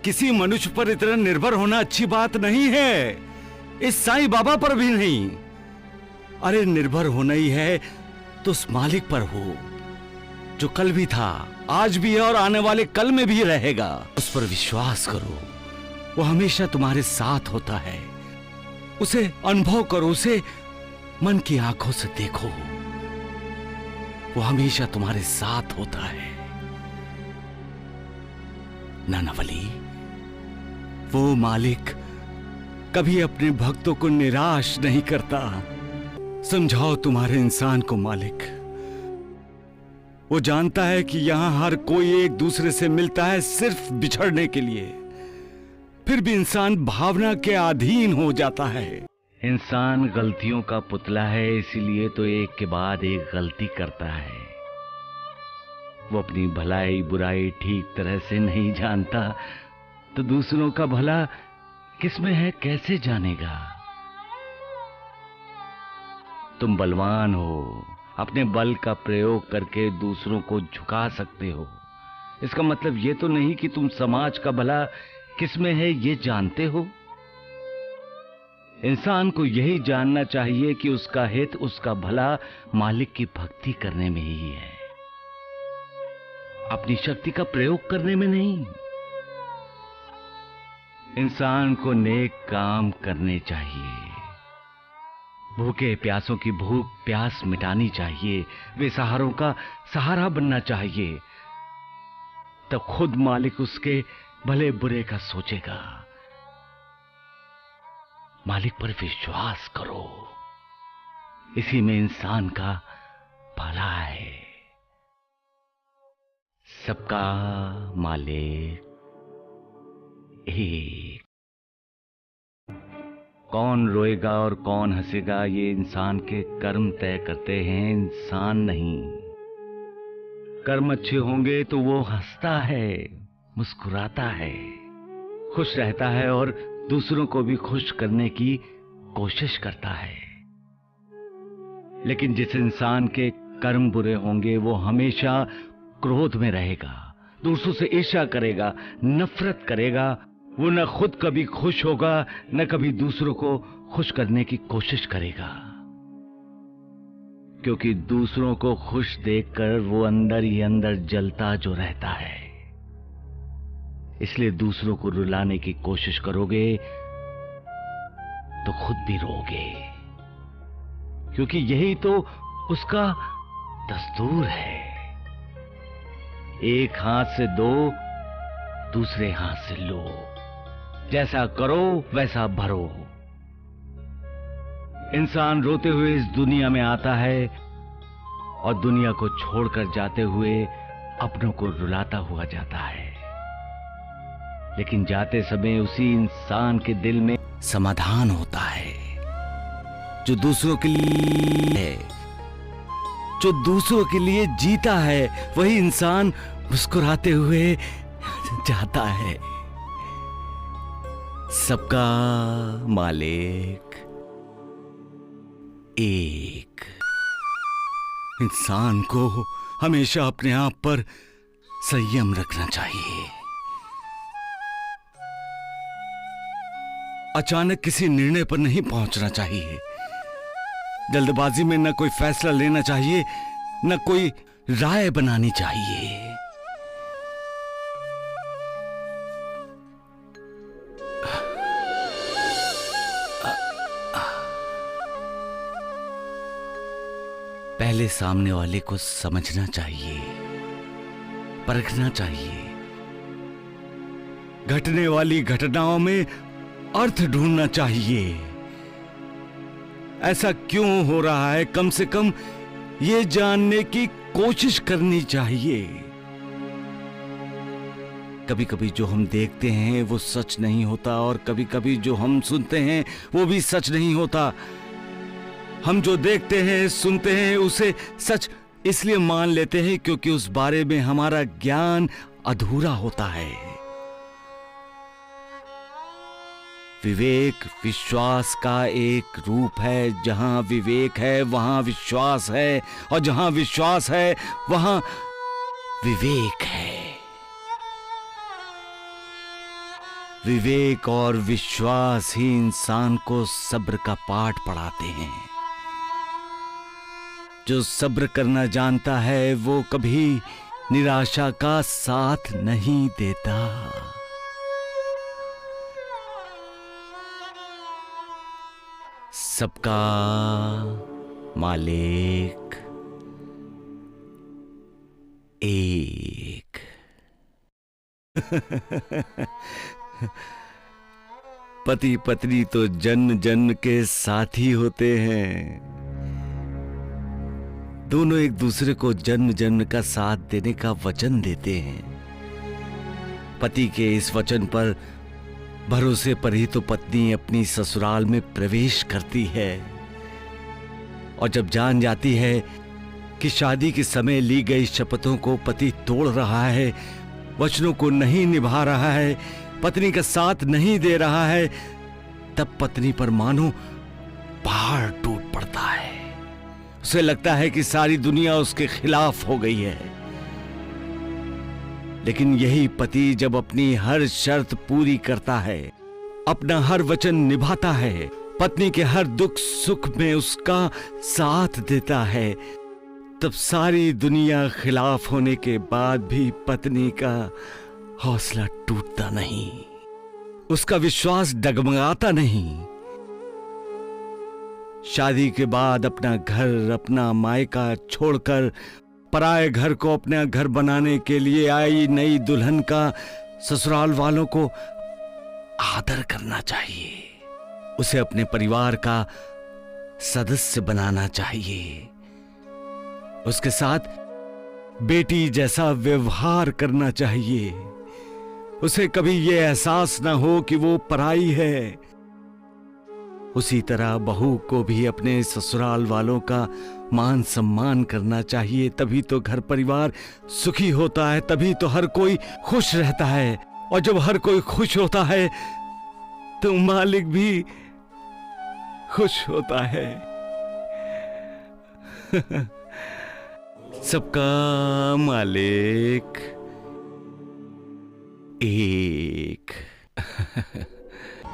किसी मनुष्य पर इतना निर्भर होना अच्छी बात नहीं है, इस साईं बाबा पर भी नहीं। अरे निर्भर होना ही है तो उस मालिक पर हो जो कल भी था, आज भी है और आने वाले कल में भी रहेगा। उस पर विश्वास करो, वो हमेशा तुम्हारे साथ होता है। उसे अनुभव करो, उसे मन की आंखों से देखो, वो हमेशा तुम्हारे साथ होता है। नानावली, वो मालिक कभी अपने भक्तों को निराश नहीं करता। समझाओ तुम्हारे इंसान को मालिक। वो जानता है कि यहां हर कोई एक दूसरे से मिलता है सिर्फ बिछड़ने के लिए, फिर भी इंसान भावना के अधीन हो जाता है। इंसान गलतियों का पुतला है, इसीलिए तो एक के बाद एक गलती करता है। वो अपनी भलाई बुराई ठीक तरह से नहीं जानता तो दूसरों का भला किसमें है कैसे जानेगा। तुम बलवान हो, अपने बल का प्रयोग करके दूसरों को झुका सकते हो। इसका मतलब ये तो नहीं कि तुम समाज का भला किसमें है ये जानते हो। इंसान को यही जानना चाहिए कि उसका हित, उसका भला मालिक की भक्ति करने में ही है, अपनी शक्ति का प्रयोग करने में नहीं। इंसान को नेक काम करने चाहिए, भूखे प्यासों की भूख प्यास मिटानी चाहिए, बेसहारों का सहारा बनना चाहिए। तब खुद मालिक उसके भले बुरे का सोचेगा। मालिक पर विश्वास करो, इसी में इंसान का भला है। सबका मालिक एक। कौन रोएगा और कौन हंसेगा ये इंसान के कर्म तय करते हैं, इंसान नहीं। कर्म अच्छे होंगे तो वो हंसता है, मुस्कुराता है, खुश रहता है और दूसरों को भी खुश करने की कोशिश करता है। लेकिन जिस इंसान के कर्म बुरे होंगे वो हमेशा क्रोध में रहेगा, दूसरों से ईर्ष्या करेगा, नफरत करेगा। वो न खुद कभी खुश होगा न कभी दूसरों को खुश करने की कोशिश करेगा, क्योंकि दूसरों को खुश देखकर वो अंदर ही अंदर जलता जो रहता है। इसलिए दूसरों को रुलाने की कोशिश करोगे तो खुद भी रोगे, क्योंकि यही तो उसका दस्तूर है। एक हाथ से दो, दूसरे हाथ से लो, जैसा करो वैसा भरो। इंसान रोते हुए इस दुनिया में आता है और दुनिया को छोड़कर जाते हुए अपनों को रुलाता हुआ जाता है। लेकिन जाते समय उसी इंसान के दिल में समाधान होता है, जो दूसरों के लिए है, जो दूसरों के लिए जीता है। वही इंसान मुस्कुराते हुए जाता है। सबका मालिक एक। इंसान को हमेशा अपने आप पर संयम रखना चाहिए। अचानक किसी निर्णय पर नहीं पहुंचना चाहिए। जल्दबाजी में न कोई फैसला लेना चाहिए, न कोई राय बनानी चाहिए। पहले सामने वाले को समझना चाहिए, परखना चाहिए। घटने वाली घटनाओं में अर्थ ढूंढना चाहिए। ऐसा क्यों हो रहा है, कम से कम ये जानने की कोशिश करनी चाहिए। कभी कभी जो हम देखते हैं वो सच नहीं होता, और कभी कभी जो हम सुनते हैं वो भी सच नहीं होता। हम जो देखते हैं सुनते हैं उसे सच इसलिए मान लेते हैं क्योंकि उस बारे में हमारा ज्ञान अधूरा होता है। विवेक विश्वास का एक रूप है। जहां विवेक है वहां विश्वास है, और जहां विश्वास है वहां विवेक है। विवेक और विश्वास ही इंसान को सब्र का पाठ पढ़ाते हैं। जो सब्र करना जानता है वो कभी निराशा का साथ नहीं देता। सबका मालिक एक। पति पत्नी तो जन्म जन्म के साथी होते हैं। दोनों एक दूसरे को जन्म जन्म का साथ देने का वचन देते हैं। पति के इस वचन पर भरोसे पर ही तो पत्नी अपनी ससुराल में प्रवेश करती है। और जब जान जाती है कि शादी के समय ली गई शपथों को पति तोड़ रहा है, वचनों को नहीं निभा रहा है, पत्नी का साथ नहीं दे रहा है, तब पत्नी पर मानो पहाड़ टूट पड़ता है। उसे लगता है कि सारी दुनिया उसके खिलाफ हो गई है। लेकिन यही पति जब अपनी हर शर्त पूरी करता है, अपना हर वचन निभाता है, पत्नी के हर दुख सुख में उसका साथ देता है, तब सारी दुनिया खिलाफ होने के बाद भी पत्नी का हौसला टूटता नहीं, उसका विश्वास डगमगाता नहीं। शादी के बाद अपना घर, अपना मायका छोड़कर पराये घर को अपना घर बनाने के लिए आई नई दुल्हन का ससुराल वालों को आदर करना चाहिए। उसे अपने परिवार का सदस्य बनाना चाहिए। उसके साथ बेटी जैसा व्यवहार करना चाहिए। उसे कभी यह एहसास ना हो कि वो पराई है। उसी तरह बहू को भी अपने ससुराल वालों का मान सम्मान करना चाहिए। तभी तो घर परिवार सुखी होता है, तभी तो हर कोई खुश रहता है। और जब हर कोई खुश होता है तो मालिक भी खुश होता है। सबका मालिक एक।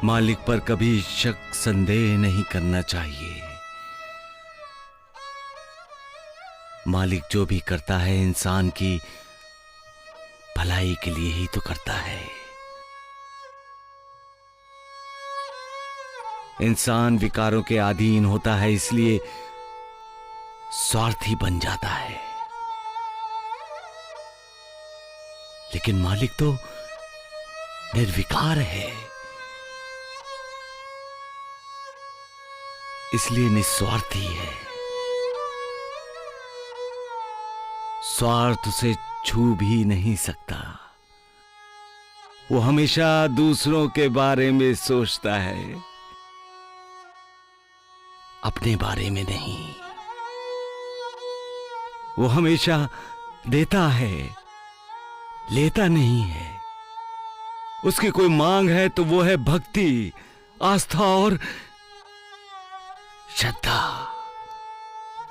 मालिक पर कभी शक संदेह नहीं करना चाहिए। मालिक जो भी करता है इंसान की भलाई के लिए ही तो करता है। इंसान विकारों के अधीन होता है, इसलिए स्वार्थी बन जाता है। लेकिन मालिक तो निर्विकार है, इसलिए निस्वार्थी है। स्वार्थ उसे छू भी नहीं सकता। वो हमेशा दूसरों के बारे में सोचता है, अपने बारे में नहीं। वो हमेशा देता है, लेता नहीं है। उसकी कोई मांग है तो वो है भक्ति, आस्था और श्रद्धा।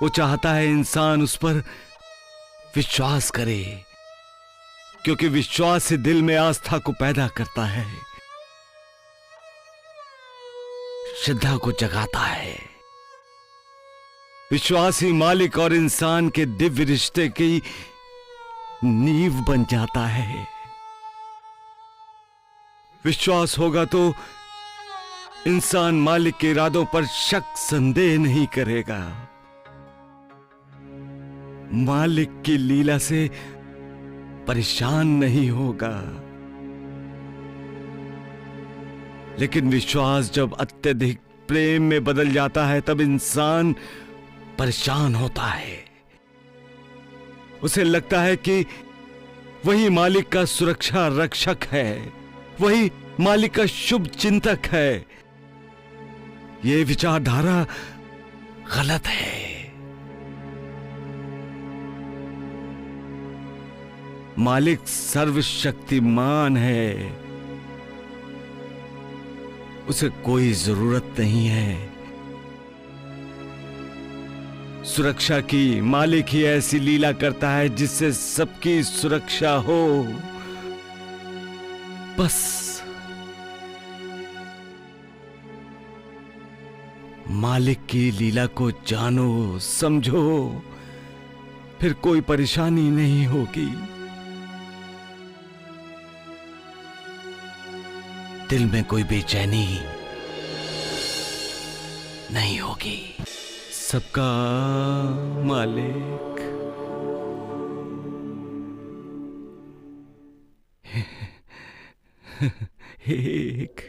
वो चाहता है इंसान उस पर विश्वास करे, क्योंकि विश्वास से दिल में आस्था को पैदा करता है, श्रद्धा को जगाता है। विश्वास ही मालिक और इंसान के दिव्य रिश्ते की नींव बन जाता है। विश्वास होगा तो इंसान मालिक के इरादों पर शक संदेह नहीं करेगा। मालिक की लीला से परेशान नहीं होगा। लेकिन विश्वास जब अत्यधिक प्रेम में बदल जाता है तब इंसान परेशान होता है। उसे लगता है कि वही मालिक का सुरक्षा रक्षक है, वही मालिक का शुभ चिंतक है। यह विचारधारा गलत है। मालिक सर्वशक्तिमान है, उसे कोई जरूरत नहीं है सुरक्षा की। मालिक ही ऐसी लीला करता है जिससे सबकी सुरक्षा हो। बस मालिक की लीला को जानो, समझो, फिर कोई परेशानी नहीं होगी। दिल में कोई बेचैनी नहीं होगी। सबका मालिक एक